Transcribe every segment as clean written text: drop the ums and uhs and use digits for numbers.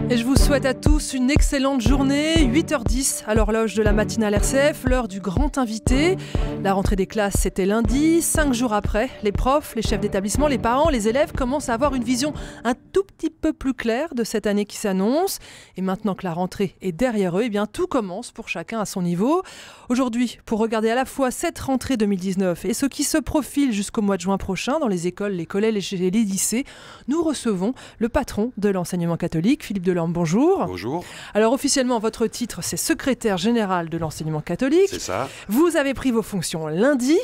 Et je vous souhaite à tous une excellente journée, 8h10 à l'horloge de la matinale RCF, l'heure du grand invité. La rentrée des classes, c'était lundi. 5 jours après, les profs, les chefs d'établissement, les parents, les élèves commencent à avoir une vision un tout petit peu plus claire de cette année qui s'annonce. Et maintenant que la rentrée est derrière eux, eh bien, tout commence pour chacun à son niveau. Aujourd'hui, pour regarder à la fois cette rentrée 2019 et ce qui se profile jusqu'au mois de juin prochain dans les écoles, les collèges et les lycées, nous recevons le patron de l'enseignement catholique, Philippe Delorme. Bonjour. Bonjour. Alors officiellement, votre titre, c'est secrétaire général de l'enseignement catholique. C'est ça. Vous avez pris vos fonctions lundi,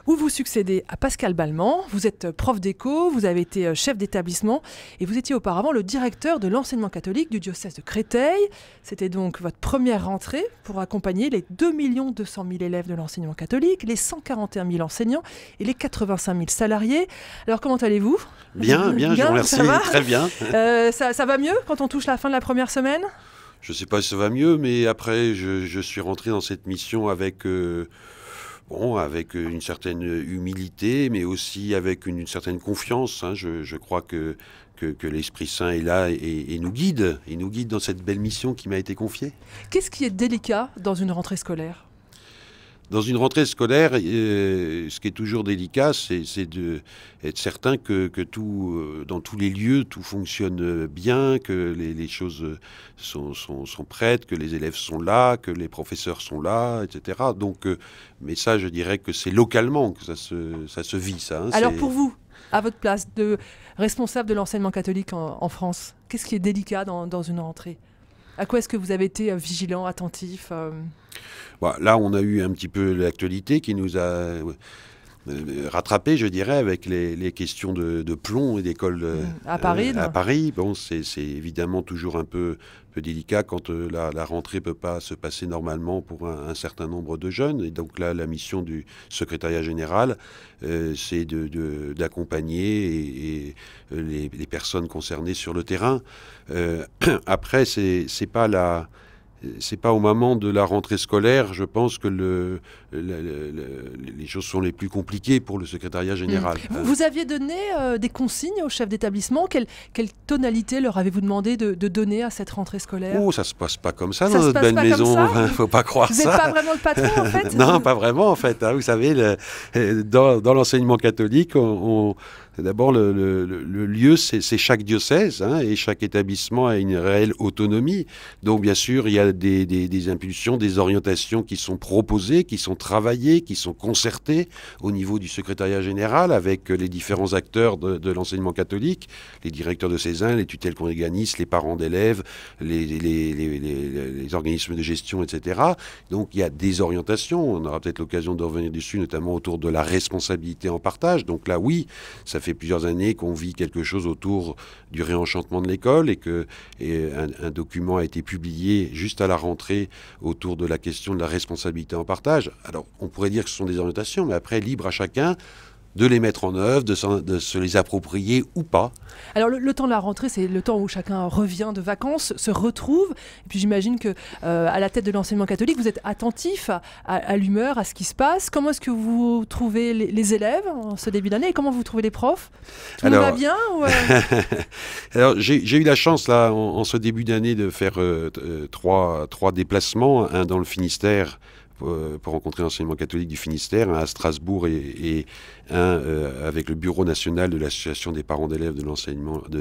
où vous succédez à Pascal Balmand. Vous êtes prof d'éco, vous avez été chef d'établissement et vous étiez auparavant le directeur de l'enseignement catholique du diocèse de Créteil. C'était donc votre première rentrée pour accompagner les 2 200 000 élèves de l'enseignement catholique, les 141 000 enseignants et les 85 000 salariés. Alors comment allez-vous ? Bien, je vous remercie. Très bien. Ça va mieux quand on touche la fin de la première semaine ? Je ne sais pas si ça va mieux, mais après, je suis rentré dans cette mission avec une certaine humilité, mais aussi avec une certaine confiance. Je crois que l'Esprit Saint est là et nous guide. Il nous guide dans cette belle mission qui m'a été confiée. Qu'est-ce qui est délicat dans une rentrée scolaire ? Dans une rentrée scolaire, ce qui est toujours délicat, c'est d'être certain que tout, dans tous les lieux, tout fonctionne bien, que les choses sont prêtes, que les élèves sont là, que les professeurs sont là, etc. Donc, mais ça, je dirais que c'est localement que ça se vit, ça. Alors pour vous, à votre place de responsable de l'enseignement catholique en France, qu'est-ce qui est délicat dans une rentrée ? À quoi est-ce que vous avez été vigilant, attentif ? Là, on a eu un petit peu l'actualité qui nous a rattrapé, je dirais, avec les questions de plomb et d'école à Paris. À Paris. Bon, c'est évidemment toujours un peu délicat quand la rentrée ne peut pas se passer normalement pour un certain nombre de jeunes. Et donc là, la mission du secrétariat général, c'est d'accompagner les personnes concernées sur le terrain. Après, c'est pas au moment de la rentrée scolaire, je pense que les choses sont les plus compliquées pour le secrétariat général. Vous aviez donné des consignes aux chefs d'établissement. Quelle tonalité leur avez-vous demandé de donner à cette rentrée scolaire ? Ça se passe pas comme ça dans notre belle maison. Faut pas croire ça. Vous n'êtes pas vraiment le patron, en fait ? Non, pas vraiment, en fait. Vous savez, dans l'enseignement catholique, d'abord, le lieu, c'est chaque diocèse, et chaque établissement a une réelle autonomie. Donc, bien sûr, il y a des impulsions, des orientations qui sont proposées, qui sont travaillées, qui sont concertées au niveau du secrétariat général avec les différents acteurs de l'enseignement catholique, les directeurs de Cézanne, les tutelles congréganistes, les parents d'élèves, les organismes de gestion, etc. Donc, il y a des orientations. On aura peut-être l'occasion de revenir dessus, notamment autour de la responsabilité en partage. Donc là, oui, ça fait plusieurs années qu'on vit quelque chose autour du réenchantement de l'école et un document a été publié juste à la rentrée autour de la question de la responsabilité en partage. Alors, on pourrait dire que ce sont des orientations, mais après, libre à chacun de les mettre en œuvre, de se les approprier ou pas. Alors le temps de la rentrée, c'est le temps où chacun revient de vacances, se retrouve. Et puis j'imagine que à la tête de l'enseignement catholique, vous êtes attentif à l'humeur, à ce qui se passe. Comment est-ce que vous trouvez les élèves en ce début d'année et comment vous trouvez les profs ? Tout le monde va bien Alors j'ai eu la chance là en ce début d'année de faire trois déplacements, un dans le Finistère pour rencontrer l'enseignement catholique du Finistère, un à Strasbourg et un avec le Bureau national de l'Association des parents d'élèves de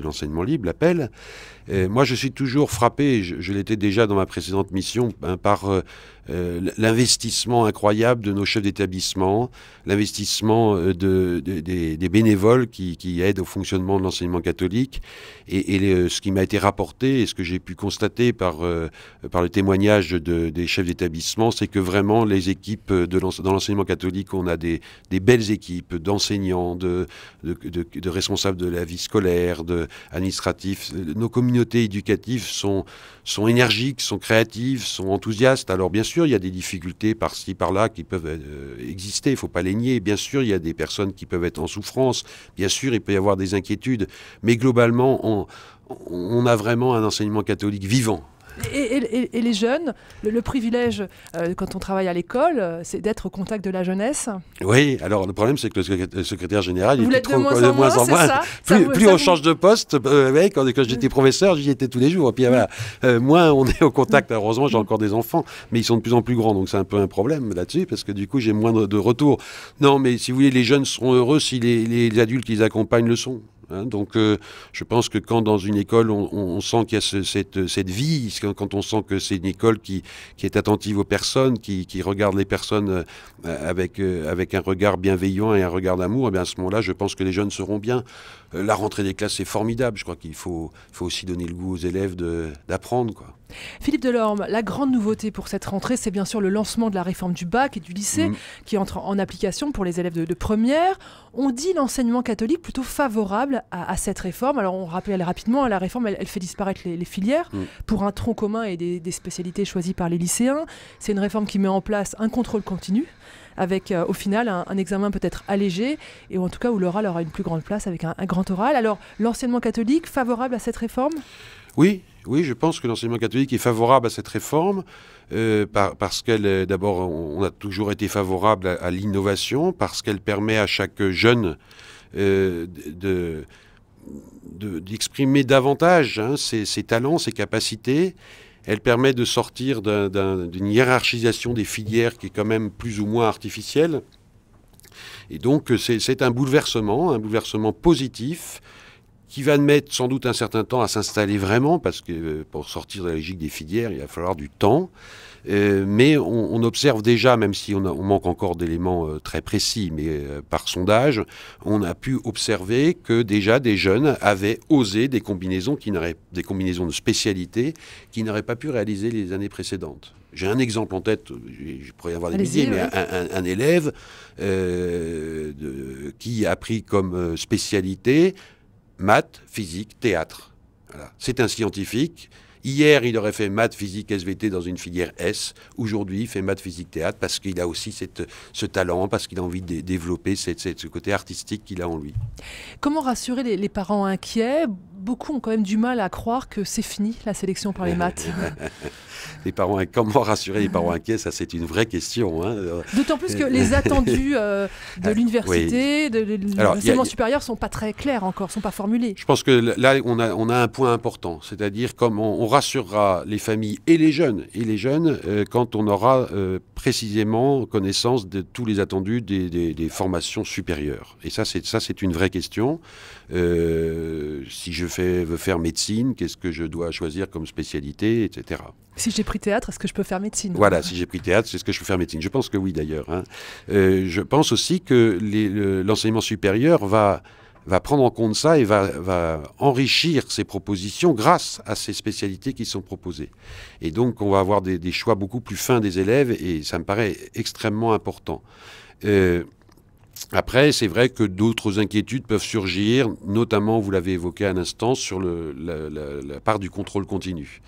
l'enseignement libre, l'APEL. Moi, je suis toujours frappé, je l'étais déjà dans ma précédente mission, par l'investissement incroyable de nos chefs d'établissement, l'investissement des bénévoles qui aident au fonctionnement de l'enseignement catholique. Et ce qui m'a été rapporté et ce que j'ai pu constater par le témoignage des chefs d'établissement, c'est que vraiment les équipes dans l'enseignement catholique, on a des belles équipes d'enseignants, de responsables de la vie scolaire, administratifs. Nos communautés éducatives sont énergiques, sont créatives, sont enthousiastes. Alors bien sûr, il y a des difficultés par-ci, par-là qui peuvent exister, il ne faut pas les nier. Bien sûr, il y a des personnes qui peuvent être en souffrance. Bien sûr, il peut y avoir des inquiétudes. Mais globalement, on a vraiment un enseignement catholique vivant. Et les jeunes, le privilège, quand on travaille à l'école, c'est d'être au contact de la jeunesse. Oui, alors le problème, c'est que le secrétaire général, il Vous était l'êtes de moins en moins. Ça plus on change de poste, quand j'étais professeur, j'y étais tous les jours. Et puis voilà, moins on est au contact. Heureusement, j'ai encore des enfants, mais ils sont de plus en plus grands, donc c'est un peu un problème là-dessus, parce que du coup, j'ai moins de retours. Non, mais si vous voulez, les jeunes seront heureux si les adultes qui les accompagnent le sont. Donc je pense que quand dans une école on sent qu'il y a cette vie, quand on sent que c'est une école qui est attentive aux personnes, qui regarde les personnes avec un regard bienveillant et un regard d'amour, et bien à ce moment-là je pense que les jeunes seront bien. La rentrée des classes c'est formidable, je crois qu'il faut aussi donner le goût aux élèves d'apprendre, quoi. Philippe Delorme, la grande nouveauté pour cette rentrée, c'est bien sûr le lancement de la réforme du bac et du lycée qui entre en application pour les élèves de première. On dit l'enseignement catholique plutôt favorable à cette réforme. Alors on rappelle rapidement, la réforme elle fait disparaître les filières pour un tronc commun et des spécialités choisies par les lycéens. C'est une réforme qui met en place un contrôle continu avec au final un examen peut-être allégé et en tout cas où l'oral aura une plus grande place avec un grand oral. Alors l'enseignement catholique favorable à cette réforme ? Oui, je pense que l'enseignement catholique est favorable à cette réforme parce qu'elle, d'abord, on a toujours été favorable à l'innovation, parce qu'elle permet à chaque jeune d'exprimer davantage ses talents, ses capacités. Elle permet de sortir d'une hiérarchisation des filières qui est quand même plus ou moins artificielle. Et donc, c'est un bouleversement positif, qui va mettre sans doute un certain temps à s'installer vraiment, parce que pour sortir de la logique des filières, il va falloir du temps. Mais on observe déjà, même si on manque encore d'éléments très précis, mais par sondage, on a pu observer que déjà des jeunes avaient osé des combinaisons de spécialité qui n'auraient pas pu réaliser les années précédentes. J'ai un exemple en tête, je pourrais y avoir des milliers, mais un élève qui a pris comme spécialité maths, physique, théâtre. Voilà. C'est un scientifique. Hier, il aurait fait maths, physique, SVT dans une filière S. Aujourd'hui, il fait maths, physique, théâtre parce qu'il a aussi ce talent, parce qu'il a envie de développer ce côté artistique qu'il a en lui. Comment rassurer les parents inquiets ? Beaucoup ont quand même du mal à croire que c'est fini, la sélection par les maths. Comment rassurer les parents inquiets ? Ça, c'est une vraie question. D'autant plus que les attendus de l'université, de l'enseignement supérieur ne sont pas très clairs encore, ne sont pas formulés. Je pense que là, on a un point important. C'est-à-dire comment on rassurera les familles et les jeunes quand on aura précisément connaissance de tous les attendus des formations supérieures. Et ça, c'est une vraie question. Si je veux faire médecine, qu'est-ce que je dois choisir comme spécialité, etc. Si j'ai pris théâtre, est-ce que je peux faire médecine ? Voilà, si j'ai pris théâtre, est-ce que je peux faire médecine ? Je pense que oui, d'ailleurs. Je pense aussi que l'enseignement supérieur va prendre en compte ça et va enrichir ses propositions grâce à ces spécialités qui sont proposées. Et donc, on va avoir des choix beaucoup plus fins des élèves et ça me paraît extrêmement important. Après, c'est vrai que d'autres inquiétudes peuvent surgir, notamment, vous l'avez évoqué à l'instant, sur la part du contrôle continu.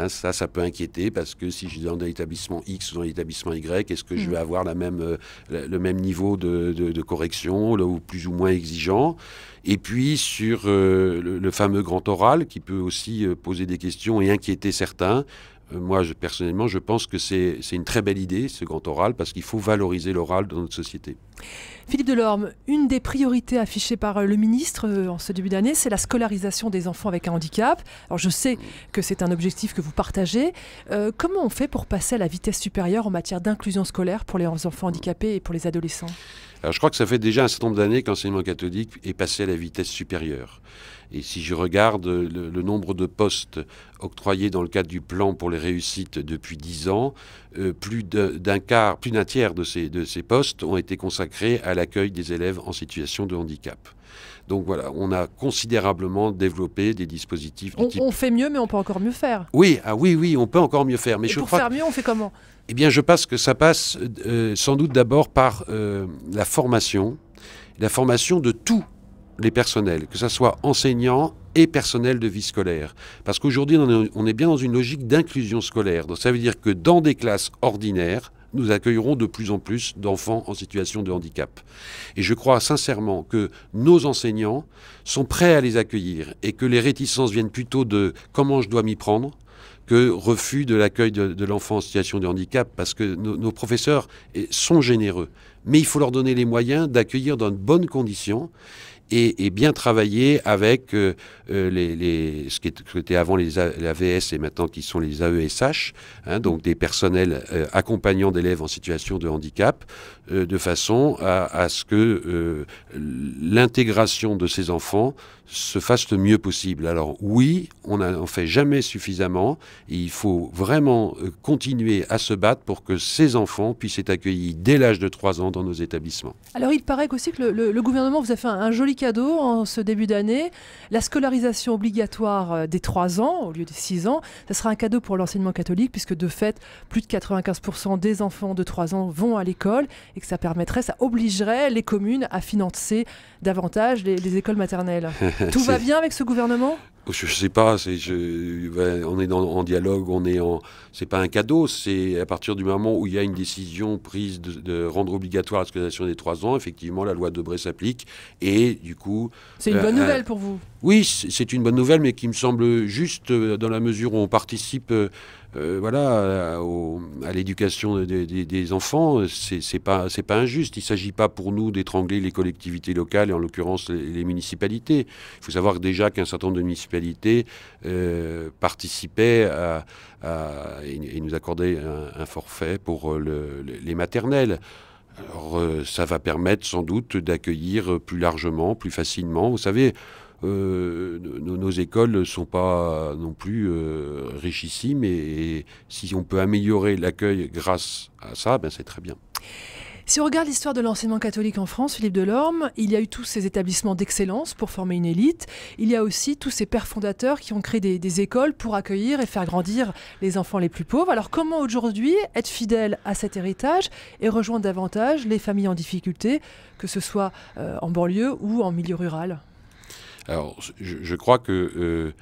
Ça peut inquiéter parce que si je suis dans un établissement X ou dans l'établissement Y, est-ce que je vais avoir le même niveau de correction, ou plus ou moins exigeant ? Et puis sur le fameux grand oral qui peut aussi poser des questions et inquiéter certains. Moi, personnellement, je pense que c'est une très belle idée, ce grand oral, parce qu'il faut valoriser l'oral dans notre société. Philippe Delorme, une des priorités affichées par le ministre en ce début d'année, c'est la scolarisation des enfants avec un handicap. Alors, je sais que c'est un objectif que vous partagez. Comment on fait pour passer à la vitesse supérieure en matière d'inclusion scolaire pour les enfants handicapés et pour les adolescents ? Alors, je crois que ça fait déjà un certain nombre d'années que l'enseignement catholique est passé à la vitesse supérieure. Et si je regarde le nombre de postes octroyés dans le cadre du plan pour les réussites depuis 10 ans, plus d'un tiers de ces postes ont été consacrés à l'accueil des élèves en situation de handicap. Donc voilà, on a considérablement développé des dispositifs du type... On fait mieux, mais on peut encore mieux faire. Oui, on peut encore mieux faire. Mais pour faire mieux, on fait comment ? Eh bien, je pense que ça passe sans doute d'abord par la formation de tous les personnels, que ce soit enseignants et personnel de vie scolaire. Parce qu'aujourd'hui, on est bien dans une logique d'inclusion scolaire. Donc ça veut dire que dans des classes ordinaires, nous accueillerons de plus en plus d'enfants en situation de handicap. Et je crois sincèrement que nos enseignants sont prêts à les accueillir et que les réticences viennent plutôt de comment je dois m'y prendre, que refus de l'accueil de l'enfant en situation de handicap, parce que nos professeurs sont généreux. Mais il faut leur donner les moyens d'accueillir dans de bonnes conditions et bien travailler avec ce qui était avant les AVS et maintenant qui sont les AESH, donc des personnels accompagnant d'élèves en situation de handicap, de façon à ce que l'intégration de ces enfants se fasse le mieux possible. Alors oui, on n'en fait jamais suffisamment et il faut vraiment continuer à se battre pour que ces enfants puissent être accueillis dès l'âge de 3 ans dans nos établissements. Alors il paraît aussi que le gouvernement vous a fait un joli cadeau en ce début d'année, la scolarisation obligatoire des 3 ans au lieu des 6 ans. Ce sera un cadeau pour l'enseignement catholique puisque de fait, plus de 95% des enfants de 3 ans vont à l'école et que ça obligerait les communes à financer davantage les écoles maternelles. Tout va bien avec ce gouvernement ? Je ne sais pas, on est en dialogue, c'est pas un cadeau, c'est à partir du moment où il y a une décision prise de rendre obligatoire la scolarisation des 3 ans, effectivement la loi Debré s'applique et du coup... C'est une bonne nouvelle pour vous ? Oui, c'est une bonne nouvelle, mais qui me semble juste dans la mesure où on participe à l'éducation des enfants, c'est pas injuste. Il ne s'agit pas pour nous d'étrangler les collectivités locales et en l'occurrence les municipalités. Il faut savoir déjà qu'un certain nombre de municipalités participaient et nous accordaient un forfait pour les maternelles. Alors ça va permettre sans doute d'accueillir plus largement, plus facilement. Vous savez, nos écoles ne sont pas non plus richissimes et si on peut améliorer l'accueil grâce à ça, c'est très bien. Si on regarde l'histoire de l'enseignement catholique en France, Philippe Delorme, il y a eu tous ces établissements d'excellence pour former une élite. Il y a aussi tous ces pères fondateurs qui ont créé des écoles pour accueillir et faire grandir les enfants les plus pauvres. Alors comment aujourd'hui être fidèle à cet héritage et rejoindre davantage les familles en difficulté, que ce soit en banlieue ou en milieu rural ? Alors, je crois que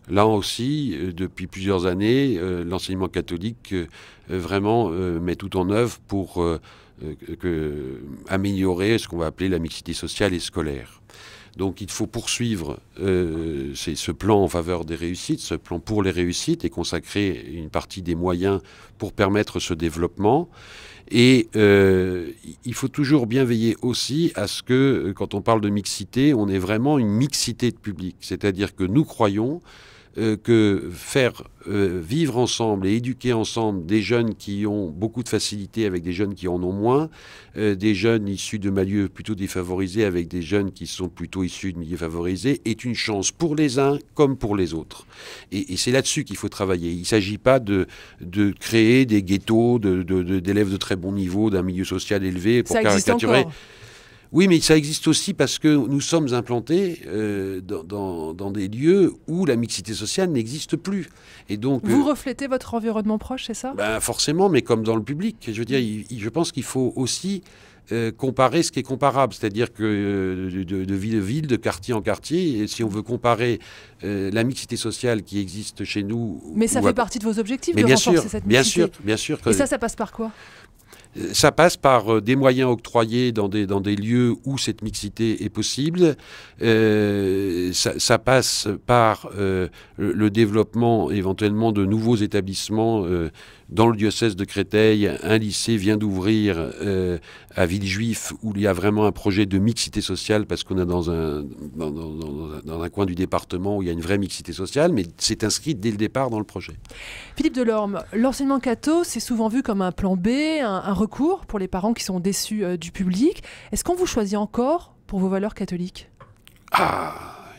là aussi, depuis plusieurs années, l'enseignement catholique vraiment met tout en œuvre pour améliorer ce qu'on va appeler la mixité sociale et scolaire. Donc il faut poursuivre ce plan en faveur des réussites, ce plan pour les réussites et consacrer une partie des moyens pour permettre ce développement. Et il faut toujours bien veiller aussi à ce que, quand on parle de mixité, on ait vraiment une mixité de public. C'est-à-dire que nous croyons que faire vivre ensemble et éduquer ensemble des jeunes qui ont beaucoup de facilité avec des jeunes qui en ont moins, des jeunes issus de milieux plutôt défavorisés avec des jeunes qui sont plutôt issus de milieux favorisés, est une chance pour les uns comme pour les autres. Et c'est là-dessus qu'il faut travailler. Il ne s'agit pas de créer des ghettos d'élèves de très bon niveau, d'un milieu social élevé pour caricaturer. Oui, mais ça existe aussi parce que nous sommes implantés dans des lieux où la mixité sociale n'existe plus. Et donc, vous reflétez votre environnement proche, c'est ça ? Forcément, mais comme dans le public. Je veux dire, je pense qu'il faut aussi comparer ce qui est comparable, c'est-à-dire que de ville en ville, de quartier en quartier, et si on veut comparer la mixité sociale qui existe chez nous... Mais ça fait partie de vos objectifs de renforcer cette mixité. Bien sûr. Et ça passe par quoi ? Ça passe par des moyens octroyés dans des lieux où cette mixité est possible. Ça passe par le développement éventuellement de nouveaux établissements. Dans le diocèse de Créteil, un lycée vient d'ouvrir à Villejuif où il y a vraiment un projet de mixité sociale parce qu'on est dans un coin du département où il y a une vraie mixité sociale, mais c'est inscrit dès le départ dans le projet. Philippe Delorme, l'enseignement catho, c'est souvent vu comme un plan B, un recours pour les parents qui sont déçus du public. Est-ce qu'on vous choisit encore pour vos valeurs catholiques ?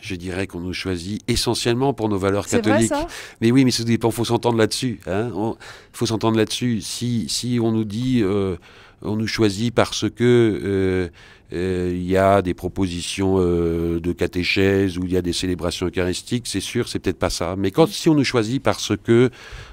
Je dirais qu'on nous choisit essentiellement pour nos valeurs catholiques. C'est vrai, ça ? Mais oui, mais ça dépend, il faut s'entendre là-dessus. Il faut s'entendre là-dessus. Si on nous dit, on nous choisit parce que il y a des propositions de catéchèse ou il y a des célébrations eucharistiques, c'est sûr, c'est peut-être pas ça. Mais si on nous choisit parce que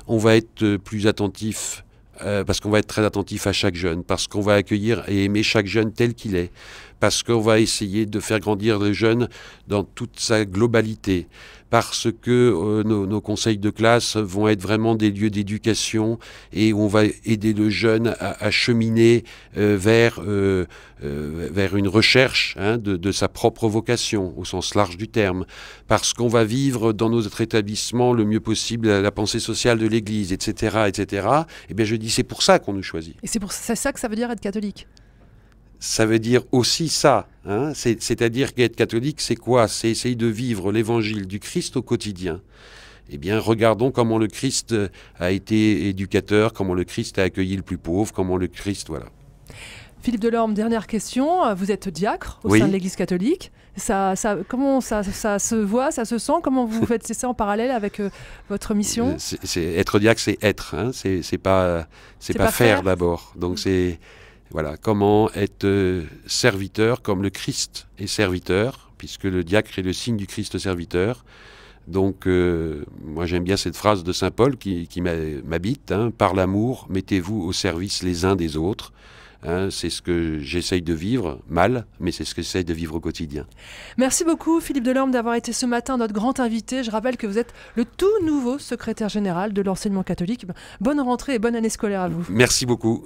on va être plus attentif, parce qu'on va être très attentif à chaque jeune, parce qu'on va accueillir et aimer chaque jeune tel qu'il est, parce qu'on va essayer de faire grandir le jeune dans toute sa globalité, parce que nos conseils de classe vont être vraiment des lieux d'éducation et on va aider le jeune à cheminer vers une recherche de sa propre vocation, au sens large du terme, parce qu'on va vivre dans notre établissement le mieux possible la pensée sociale de l'Église, etc., etc. Eh bien, je dis, c'est pour ça qu'on nous choisit. Et c'est ça que ça veut dire être catholique? Ça veut dire aussi ça, c'est-à-dire qu'être catholique, c'est quoi? C'est essayer de vivre l'évangile du Christ au quotidien. Eh bien, regardons comment le Christ a été éducateur, comment le Christ a accueilli le plus pauvre, comment le Christ, voilà. Philippe Delorme, dernière question. Vous être diacre au sein de l'Église catholique. Comment ça se voit, ça se sent? Comment vous faites ça en parallèle avec votre mission? Être diacre, c'est être. C'est pas faire d'abord. Donc c'est voilà, comment être serviteur comme le Christ est serviteur, puisque le diacre est le signe du Christ serviteur. Donc moi j'aime bien cette phrase de saint Paul qui m'habite, par l'amour, mettez-vous au service les uns des autres. C'est ce que j'essaye de vivre, mal, mais c'est ce que j'essaye de vivre au quotidien. Merci beaucoup Philippe Delorme d'avoir été ce matin notre grand invité. Je rappelle que vous êtes le tout nouveau secrétaire général de l'enseignement catholique. Bonne rentrée et bonne année scolaire à vous. Merci beaucoup.